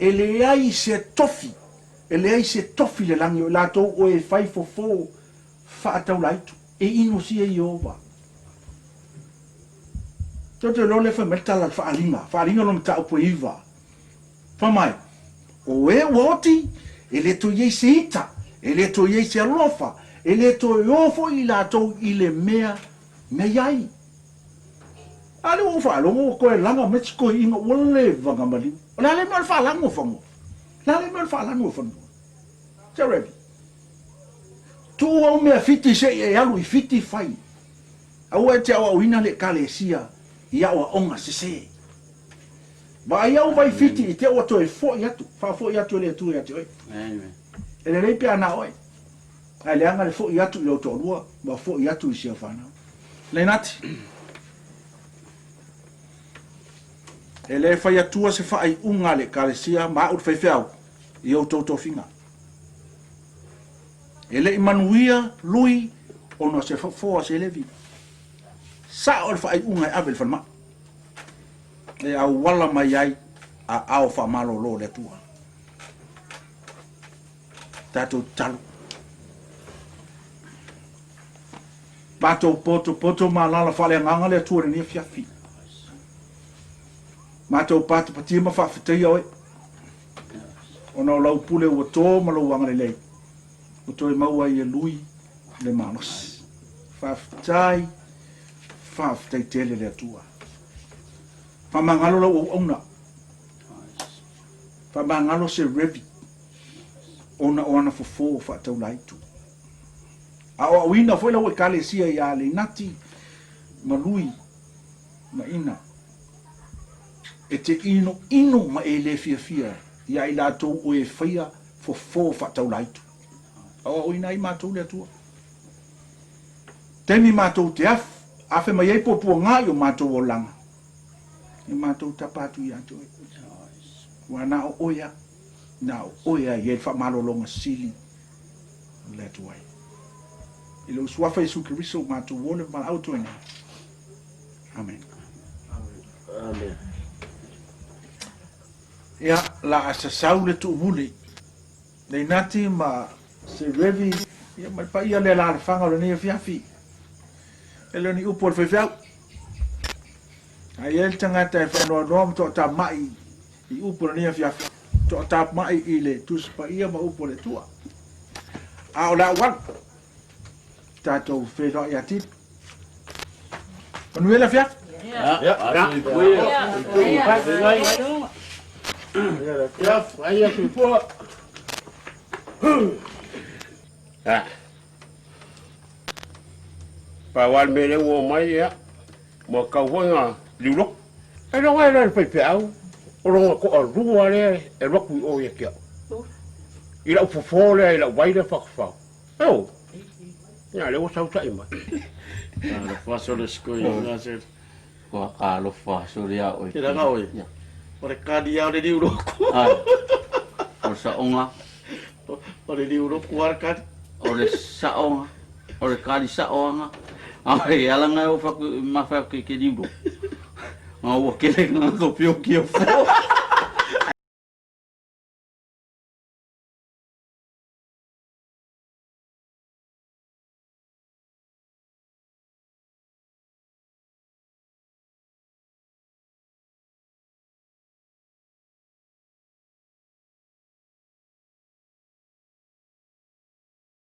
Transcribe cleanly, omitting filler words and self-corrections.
ele ai se tofi le langi o latou o e fai fofo whaatau laitu e ino sia i ova te lo le fa metala whaalinga no mta upo iwa whamai o e woti ele to ye se ita ele to ye se alofa ele to ofo i latou i le mea iai ale o fa lo ko e langa Mexico inga wole vanga mali la le mal fa langa fango la le mal fa langa fango Jarebi tu o me fiti se e alu i fiti fai au e te au ina le kalesia ia o onga se ba ia o vai fiti i te o to e fo yatu fa fo yatu le tu yatu ele le pe ana oi ale anga le fo yatu lo to lua ba fo yatu i sia fana le nati ele fa yatu se fa ai unga le kalesia ma o fe feo i o to finga ele Manuia lui ono se fo se levi sa o fa ai unga avel fa ma e au wala mai ai a au fa malo lo le tua tato talo pato poto malala fa le nganga le tua ni fiafi mato pato pati ma fa fitei oi ono lau pule o to malo wanga le o toi maua i e lui le manos. Whaftai tele le atua. Whamangalo la o ona. Whamangalo se revi. Ona o ana fofo whatau laitu. A o awina foi la o kale sia i ale nati ma lui ma ina. E te ino ma e le fia. Ia i lato o e whaia fofo whatau laitu. O ina i mātou le atua. Teni mātou te afe mai ei popo ngā i o mātou o langa. I mātou tapatu i ato e. Wa na o oia i e whamalolonga sili le atua e. I lo suafa Jesu Kiriso mātou wole ma auto ina. Amen. Amen. Ia la asasau le tu muli. Nei nati ma se revi ia mai pa ia le la fanga le ni fiafi ele ni upo fe fiau ai el tanga te no rom to ta mai I upo le ni fiafi to ta mai ile tu pa ia ma upo le tua a o la wan ta to fe do ia ti manuela fiafi Ja. Pawan mele wo mai ya. Mo ka wonga liulok. E lo ngai le pe au. O lo ko o ruwa le e roku o ye kia. Ila fofo le ila wai le fakfa. Oh. Ya le wo sau tai mai. Lo faso le sko yo na se. Ko ka lo faso le ya oi. Kira ka oi. O le kadi ya le liulok. O sa onga. O le liulok war kadi. O le sa onga. O le kadi sa onga. Ai ala nga o fa ma fa ke libo. Ma o ke le nga ko pio ki o fo.